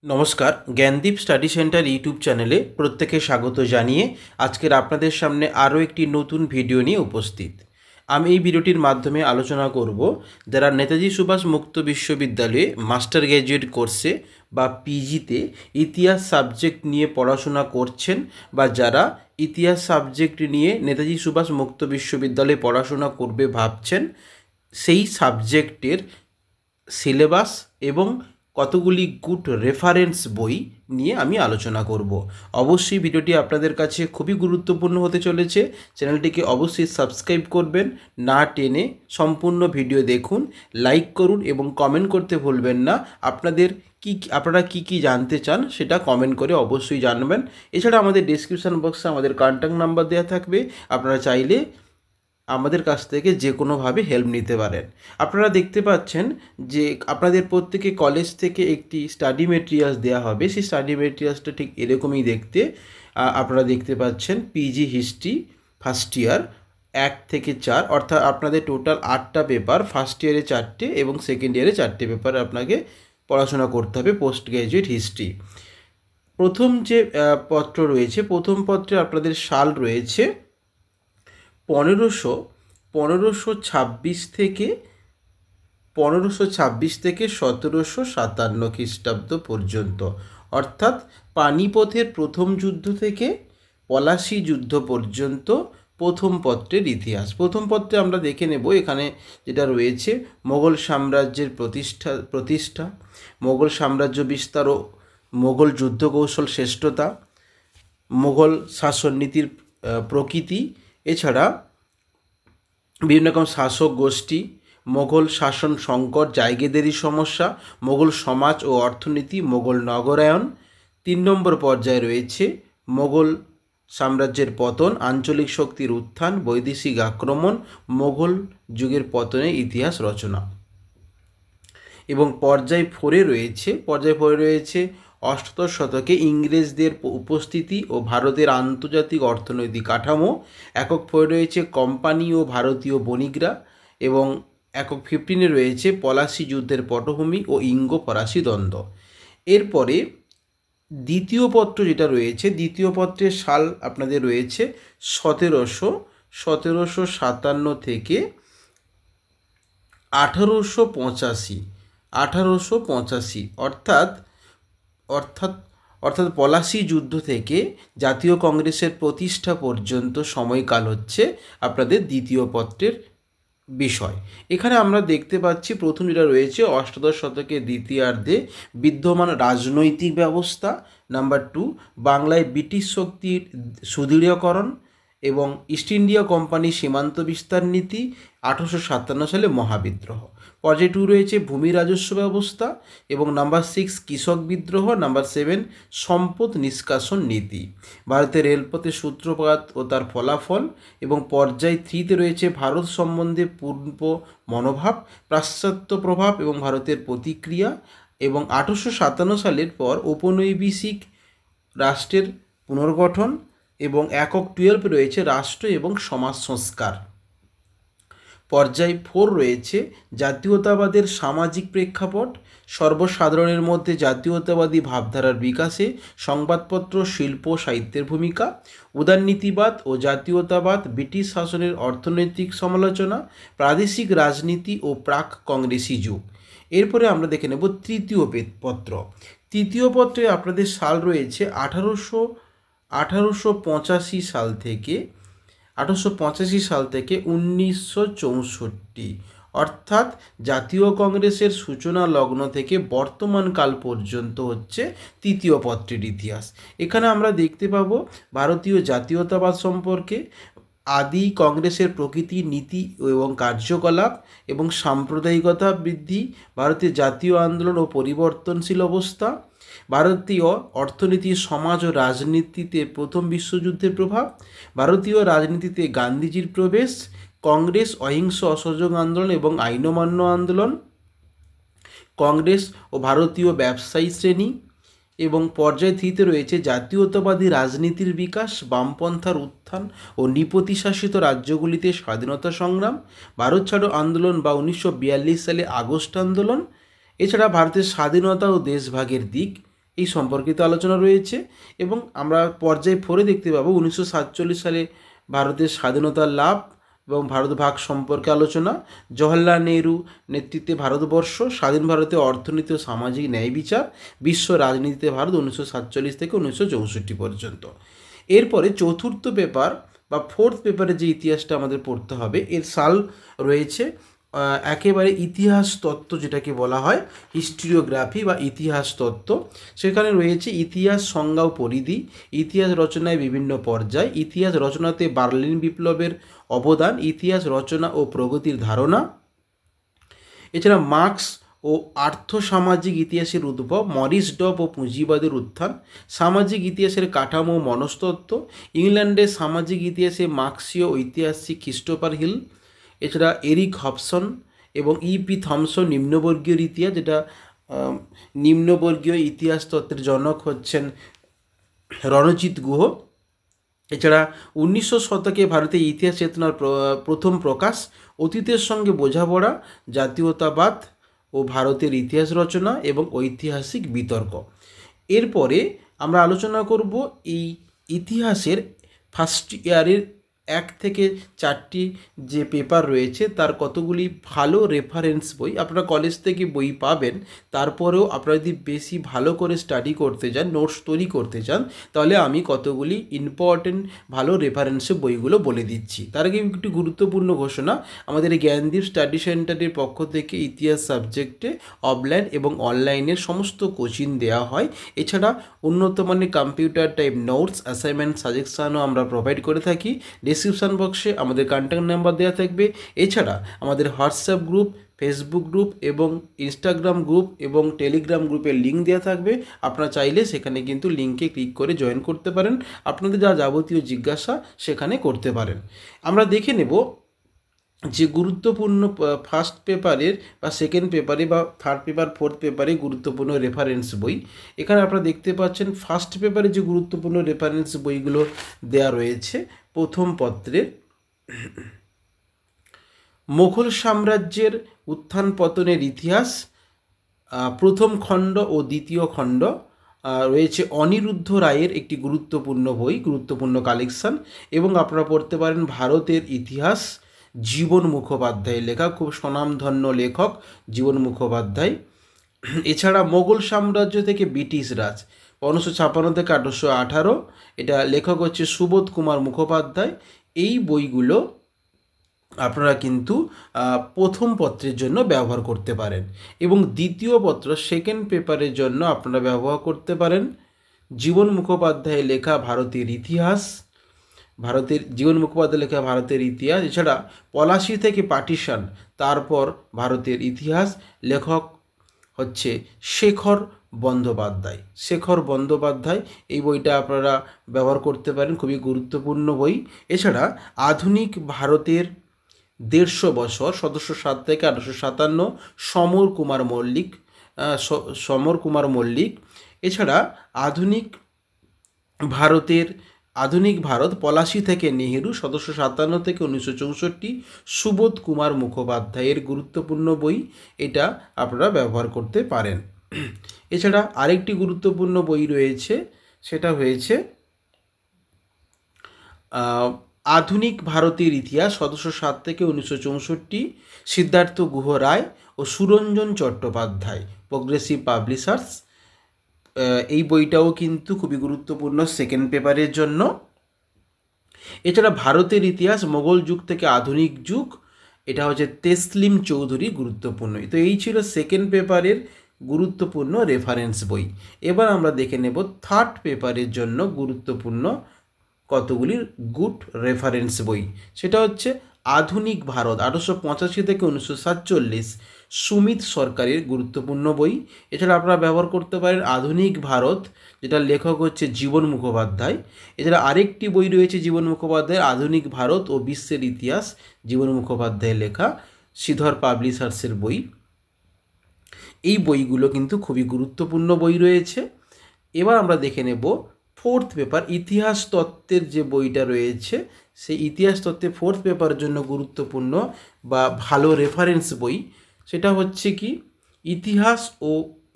নমস্কার, Gyandeep study centre YouTube চ্যানেলে প্রত্যেকে স্বাগত জানিয়ে আজকের আপনাদের সামনে আরও একটি নতুন ভিডিও নিয়ে উপস্থিত। আমি এই ভিডিওটির মাধ্যমে আলোচনা করব যারা নেতাজি সুভাষ মুক্ত বিশ্ববিদ্যালয়ে মাস্টার গ্র্যাজুয়েট কোর্সে বা পিজিতে ইতিহাস সাবজেক্ট নিয়ে পড়াশোনা করছেন বা যারা ইতিহাস সাবজেক্ট নিয়ে নেতাজি সুভাষ মুক্ত বিশ্ববিদ্যালয়ে পড়াশোনা করবে ভাবছেন, সেই সাবজেক্টের সিলেবাস এবং কতগুলি গুড রেফারেন্স বই নিয়ে আমি আলোচনা করব। অবশ্যই ভিডিওটি আপনাদের কাছে খুবই গুরুত্বপূর্ণ হতে চলেছে। চ্যানেলটিকে অবশ্যই সাবস্ক্রাইব করবেন, না টেনে সম্পূর্ণ ভিডিও দেখুন, লাইক করুন এবং কমেন্ট করতে ভুলবেন না। আপনারা কি জানতে চান সেটা কমেন্ট করে অবশ্যই জানাবেন। এছাড়া আমাদের ডেসক্রিপশন বক্সে আমাদের কন্ট্যাক্ট নাম্বার দেওয়া থাকবে, আপনারা চাইলে আমাদের কাছ থেকে যে কোনোভাবে হেল্প নিতে পারেন। আপনারা দেখতে পাচ্ছেন যে আপনাদের প্রত্যেকে কলেজ থেকে একটি স্টাডি মেটেরিয়ালস দেওয়া হবে। সেই স্টাডি মেটেরিয়ালসটা ঠিক এরকমই দেখতে। আপনারা দেখতে পাচ্ছেন পিজি হিস্ট্রি ফার্স্ট ইয়ার 1 থেকে 4, অর্থাৎ আপনাদের টোটাল 8টা পেপার, ফার্স্ট ইয়ারে 4টে এবং সেকেন্ড ইয়ারে 4টে পেপার আপনাকে পড়াশোনা করতে হবে পোস্ট গ্র্যাজুয়েট হিস্ট্রি। প্রথম যে পত্র রয়েছে, প্রথম পত্রে আপনাদের সাল রয়েছে 1526 থেকে 1757 খ্রিস্টাব্দ পর্যন্ত, অর্থাৎ পানিপথের প্রথম যুদ্ধ থেকে পলাশী যুদ্ধ পর্যন্ত প্রথম পত্রের ইতিহাস। প্রথম পত্রে আমরা দেখে নেব এখানে যেটা রয়েছে মোগল সাম্রাজ্যের প্রতিষ্ঠা, মোগল সাম্রাজ্য বিস্তার ও মোগল যুদ্ধ কৌশল শ্রেষ্ঠতা, মোগল শাসননীতির প্রকৃতি, এছাড়া বিভিন্ন রকম শাসক গোষ্ঠী, মোগল শাসন সংকট, জায়গিরদারি সমস্যা, মোগল সমাজ ও অর্থনীতি, মোগল নগরায়ন। 3 নম্বর পর্যায়ে রয়েছে মোগল সাম্রাজ্যের পতন, আঞ্চলিক শক্তির উত্থান, বৈদেশিক আক্রমণ, মোগল যুগের পতনের ইতিহাস রচনা। এবং পর্যায় 4-এ রয়েছে অষ্টাদশ শতকে ইংরেজদের উপস্থিতি ও ভারতের আন্তর্জাতিক অর্থনৈতিক কাঠামো। একক 4 রয়েছে কোম্পানি ও ভারতীয় বণিকরা, এবং একক 15-এ রয়েছে পলাশী যুদ্ধের পটভূমি ও ইঙ্গো ফরাসি দ্বন্দ্ব। এরপরে দ্বিতীয় পত্র যেটা রয়েছে, দ্বিতীয় পত্রের সাল আপনাদের রয়েছে 1757 থেকে 1885, অর্থাৎ পলাশী যুদ্ধ থেকে জাতীয় কংগ্রেসের প্রতিষ্ঠা পর্যন্ত সময়কাল হচ্ছে আপনাদের দ্বিতীয় পত্রের বিষয়। এখানে আমরা দেখতে পাচ্ছি প্রথম যেটা রয়েছে অষ্টাদশ শতকের দ্বিতীয়ার্ধে বিদ্যমান রাজনৈতিক ব্যবস্থা। নাম্বার 2, বাংলায় ব্রিটিশ শক্তির সুদৃঢ়করণ এবং ইস্ট ইন্ডিয়া কোম্পানি সীমান্ত বিস্তার নীতি, 1857 সালে মহাবিদ্রোহ। পর্যায় 2 রয়েছে ভূমি রাজস্ব ব্যবস্থা, এবং নাম্বার 6 কৃষক বিদ্রোহ, নাম্বার 7 সম্পদ নিষ্কাশন নীতি, ভারতের রেলপথের সূত্রপাত ও তার ফলাফল, এবং পর্যায় 3-তে রয়েছে ভারত সম্বন্ধে পূর্ব মনোভাব, পাশ্চাত্য প্রভাব এবং ভারতের প্রতিক্রিয়া, এবং 1857 সালের পর ঔপনিবেশিক রাষ্ট্রের পুনর্গঠন, এবং একক 12 রয়েছে রাষ্ট্র এবং সমাজ সংস্কার। পর্যায় 4 রয়েছে জাতীয়তাবাদের সামাজিক প্রেক্ষাপট, সর্বসাধারণের মধ্যে জাতীয়তাবাদী ভাবধারার বিকাশে সংবাদপত্র, শিল্প, সাহিত্যের ভূমিকা, উদারনীতিবাদ ও জাতীয়তাবাদ, ব্রিটিশ শাসনের অর্থনৈতিক সমালোচনা, প্রাদেশিক রাজনীতি ও প্রাক কংগ্রেসি যুগ। এরপরে আমরা দেখে নেব তৃতীয় পত্র। তৃতীয় পত্রে আপনাদের সাল রয়েছে 1885 সাল থেকে 1964, অর্থাৎ জাতীয় কংগ্রেসের সূচনা লগ্ন থেকে বর্তমান কাল পর্যন্ত হচ্ছে তৃতীয় পত্রের ইতিহাস। এখানে আমরা দেখতে পাবো ভারতীয় জাতীয়তাবাদ সম্পর্কে, আদি কংগ্রেসের প্রকৃতি, নীতি এবং কার্যকলাপ, এবং সাম্প্রদায়িকতা বৃদ্ধি, ভারতের জাতীয় আন্দোলন ও পরিবর্তনশীল অবস্থা, ভারতীয় অর্থনীতি, সমাজ ও রাজনীতিতে প্রথম বিশ্বযুদ্ধের প্রভাব, ভারতীয় রাজনীতিতে গান্ধীজির প্রবেশ, কংগ্রেস, অহিংস অসহযোগ আন্দোলন এবং আইন অমান্য আন্দোলন, কংগ্রেস ও ভারতীয় ব্যবসায়ী শ্রেণী, এবং পর্যায় 3-তে রয়েছে জাতীয়তাবাদী রাজনীতির বিকাশ, বামপন্থার উত্থান ও নৃপতিশাসিত রাজ্যগুলিতে স্বাধীনতা সংগ্রাম, ভারত ছাড়ো আন্দোলন বা 1942 সালে আগস্ট আন্দোলন, এছাড়া ভারতের স্বাধীনতা ও দেশভাগের দিক, এই সম্পর্কিত আলোচনা রয়েছে। এবং আমরা পর্যায় 4-এ দেখতে পাবো 1947 সালে ভারতের স্বাধীনতার লাভ এবং ভারত ভাগ সম্পর্কে আলোচনা, জওহরলাল নেহরু নেতৃত্বে ভারতবর্ষ, স্বাধীন ভারতে অর্থনীতি ও সামাজিক ন্যায় বিচার, বিশ্ব রাজনীতিতে ভারত 1947 থেকে 1964 পর্যন্ত। এরপরে চতুর্থ পেপার বা ফোর্থ পেপারে যে ইতিহাসটা আমাদের পড়তে হবে, এর সাল রয়েছে একেবারে ইতিহাস তত্ত্ব, যেটাকে বলা হয় হিস্ট্রিওগ্রাফি বা ইতিহাস তত্ত্ব। সেখানে রয়েছে ইতিহাস সংজ্ঞা ও পরিধি, ইতিহাস রচনায় বিভিন্ন পর্যায়, ইতিহাস রচনাতে বার্লিন বিপ্লবের অবদান, ইতিহাস রচনা ও প্রগতির ধারণা। এছাড়া মার্কস ও আর্থসামাজিক ইতিহাসের উদ্ভব, মরিস ডব ও পুঁজিবাদের উত্থান, সামাজিক ইতিহাসের কাঠামো ও মনস্তত্ত্ব, ইংল্যান্ডের সামাজিক ইতিহাসে মার্ক্সীয় ঐতিহাসিক ক্রিস্টোফার হিল। এছাড়া এরিক হবসন এবং ইপি থমসন নিম্নবর্গীয় ইতিহাস, যেটা নিম্নবর্গীয় ইতিহাস তত্ত্বের জনক হচ্ছেন রণজিৎ গুহ। এছাড়া 1900 শতকে ভারতে ইতিহাস চেতনার প্রথম প্রকাশ, অতীতের সঙ্গে বোঝাপড়া, জাতীয়তাবাদ ও ভারতের ইতিহাস রচনা এবং ঐতিহাসিক বিতর্ক। এরপরে আমরা আলোচনা করব এই ইতিহাসের ফার্স্ট ইয়ারের 1 থেকে 4টি যে পেপার রয়েছে তার কতগুলি ভালো রেফারেন্স বই। আপনারা কলেজ থেকে বই পাবেন, তারপরেও আপনারা যদি বেশি ভালো করে স্টাডি করতে চান, নোটস তৈরি করতে চান, তাহলে আমি কতগুলি ইম্পর্টেন্ট ভালো রেফারেন্সের বইগুলো বলে দিচ্ছি। তার আগে একটি গুরুত্বপূর্ণ ঘোষণা, আমাদের এই জ্ঞানদীপ স্টাডি সেন্টারের পক্ষ থেকে ইতিহাস সাবজেক্টে অফলাইন এবং অনলাইনের সমস্ত কোচিং দেওয়া হয়। এছাড়া উন্নত মানের কম্পিউটার টাইপ নোটস, অ্যাসাইনমেন্ট, সাজেশনও আমরা প্রোভাইড করে থাকি। ডিসক্রিপশান বক্সে আমাদের কন্ট্যাক্ট নাম্বার দেওয়া থাকবে। এছাড়া আমাদের হোয়াটসঅ্যাপ গ্রুপ, ফেসবুক গ্রুপ এবং ইনস্টাগ্রাম গ্রুপ এবং টেলিগ্রাম গ্রুপের লিঙ্ক দেওয়া থাকবে। আপনারা চাইলে সেখানে কিন্তু লিঙ্কে ক্লিক করে জয়েন করতে পারেন, আপনাদের যা যাবতীয় জিজ্ঞাসা সেখানে করতে পারেন। আমরা দেখে নেব যে গুরুত্বপূর্ণ ফার্স্ট পেপারের বা সেকেন্ড পেপারে বা থার্ড পেপার ফোর্থ পেপারে গুরুত্বপূর্ণ রেফারেন্স বই। এখানে আপনারা দেখতে পাচ্ছেন ফার্স্ট পেপারে যে গুরুত্বপূর্ণ রেফারেন্স বইগুলো দেয়া রয়েছে। প্রথম পত্রের মুঘল সাম্রাজ্যের উত্থান পতনের ইতিহাস, প্রথম খণ্ড ও দ্বিতীয় খণ্ড রয়েছে অনিরুদ্ধ রায়ের একটি গুরুত্বপূর্ণ বই, গুরুত্বপূর্ণ কালেকশন। এবং আপনারা পড়তে পারেন ভারতের ইতিহাস, জীবন মুখোপাধ্যায়ের লেখা, খুব স্বনামধন্য লেখক জীবন মুখোপাধ্যায়। এছাড়া মোগল সাম্রাজ্য থেকে ব্রিটিশ রাজ 1556 থেকে 1818, এটা লেখক হচ্ছে সুবোধ কুমার মুখোপাধ্যায়। এই বইগুলো আপনারা কিন্তু প্রথম পত্রের জন্য ব্যবহার করতে পারেন এবং দ্বিতীয় পত্র সেকেন্ড পেপারের জন্য আপনারা ব্যবহার করতে পারেন জীবন মুখোপাধ্যায়ের লেখা ভারতের ইতিহাস, জীবন মুখোপাধ্যায় লেখা ভারতের ইতিহাস। এছাড়া পলাশি থেকে পার্টিশন, তারপর ভারতের ইতিহাস, লেখক হচ্ছে শেখর বন্দ্যোপাধ্যায়। এই বইটা আপনারা ব্যবহার করতে পারেন, খুবই গুরুত্বপূর্ণ বই। এছাড়া আধুনিক ভারতের 150 বছর 1707 থেকে 1857, সমর কুমার মল্লিক। এছাড়া আধুনিক ভারত পলাশি থেকে নেহেরু 1757 থেকে 1964, সুবোধ কুমার মুখোপাধ্যায়ের গুরুত্বপূর্ণ বই, এটা আপনারা ব্যবহার করতে পারেন। এছাড়া আরেকটি গুরুত্বপূর্ণ বই রয়েছে, সেটা হয়েছে আধুনিক ভারতের ইতিহাস 1707 থেকে 1964, সিদ্ধার্থ গুহ রায় ও সুরঞ্জন চট্টোপাধ্যায়, প্রোগ্রেসিভ পাবলিশার্স। এই বইটাও কিন্তু খুবই গুরুত্বপূর্ণ সেকেন্ড পেপারের জন্য। এছাড়া ভারতের ইতিহাস মোগল যুগ থেকে আধুনিক যুগ, এটা হচ্ছে তেসলিম চৌধুরী, গুরুত্বপূর্ণ। তো এই ছিল সেকেন্ড পেপারের গুরুত্বপূর্ণ রেফারেন্স বই। এবার আমরা দেখে নেব থার্ড পেপারের জন্য গুরুত্বপূর্ণ কতগুলি গুড রেফারেন্স বই। সেটা হচ্ছে আধুনিক ভারত 1885 থেকে 1947, সুমিত সরকারের গুরুত্বপূর্ণ বই। এছাড়া আপনারা ব্যবহার করতে পারেন আধুনিক ভারত, যেটা লেখক হচ্ছে জীবন মুখোপাধ্যায়। এছাড়া আরেকটি বই রয়েছে জীবন মুখোপাধ্যায়ের আধুনিক ভারত ও বিশ্বের ইতিহাস, জীবন মুখোপাধ্যায়ের লেখা, শ্রীধর পাবলিশার্সের বই। এই বইগুলো কিন্তু খুবই গুরুত্বপূর্ণ বই রয়েছে। এবার আমরা দেখে নেব ফোর্থ পেপার ইতিহাস তত্ত্বের যে বইটা রয়েছে, সেই ইতিহাস তত্ত্বে ফোর্থ পেপারের জন্য গুরুত্বপূর্ণ বা ভালো রেফারেন্স বই, সেটা হচ্ছে কি ইতিহাস ও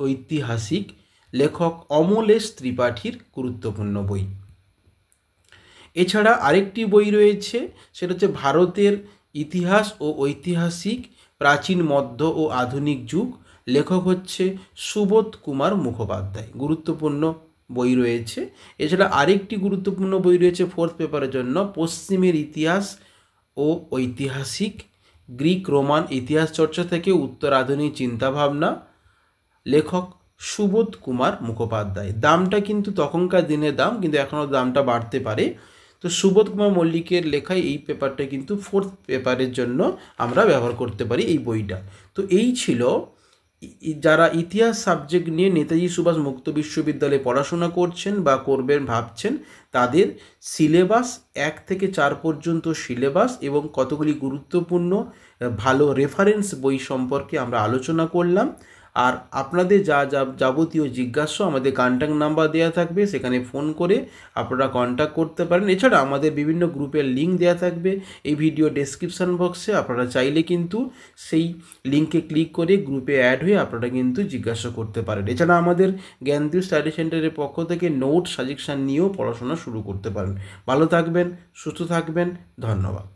ঐতিহাসিক লেখক অমলেশ ত্রিপাঠীর গুরুত্বপূর্ণ বই। এছাড়া আরেকটি বই রয়েছে, সেটা হচ্ছে ভারতের ইতিহাস ও ঐতিহাসিক প্রাচীন মধ্য ও আধুনিক যুগ, লেখক হচ্ছে সুবোধ কুমার মুখোপাধ্যায়, গুরুত্বপূর্ণ বই রয়েছে। এছাড়া আরেকটি গুরুত্বপূর্ণ বই রয়েছে ফোর্থ পেপারের জন্য, পশ্চিমের ইতিহাস ও ঐতিহাসিক গ্রিক রোমান ইতিহাস চর্চা থেকে উত্তর আধুনিক চিন্তাভাবনা, লেখক সুবোধ কুমার মুখোপাধ্যায়। দামটা কিন্তু তখনকার দিনের দাম, কিন্তু এখনও দামটা বাড়তে পারে। তো সুবোধ কুমার মল্লিকের লেখায় এই পেপারটা কিন্তু ফোর্থ পেপারের জন্য আমরা ব্যবহার করতে পারি এই বইটা। তো এই ছিল যারা ইতিহাস সাবজেক্ট নিয়ে নেতাজি সুভাষ মুক্ত বিশ্ববিদ্যালয়ে পড়াশোনা করছেন বা করবেন ভাবছেন, তাদের সিলেবাস 1 থেকে 4 পর্যন্ত সিলেবাস এবং কতগুলি গুরুত্বপূর্ণ ভালো রেফারেন্স বই সম্পর্কে আমরা আলোচনা করলাম। আর আপনাদের যা যা যাবতীয় জিজ্ঞাসা আমাদের কন্ট্যাক্ট নাম্বার দেওয়া থাকবে, সেখানে ফোন করে আপনারা কন্ট্যাক্ট করতে পারেন। এছাড়া আমাদের বিভিন্ন গ্রুপের লিঙ্ক দেওয়া থাকবে এই ভিডিও ডেসক্রিপশন বক্সে, আপনারা চাইলে কিন্তু সেই লিঙ্কে ক্লিক করে গ্রুপে অ্যাড হয়ে আপনারা কিন্তু জিজ্ঞাসা করতে পারেন। এছাড়া আমাদের জ্ঞানদীপ স্টাডি সেন্টারের পক্ষ থেকে নোট সাজেশন নিয়েও পড়াশোনা শুরু করতে পারেন। ভালো থাকবেন, সুস্থ থাকবেন, ধন্যবাদ।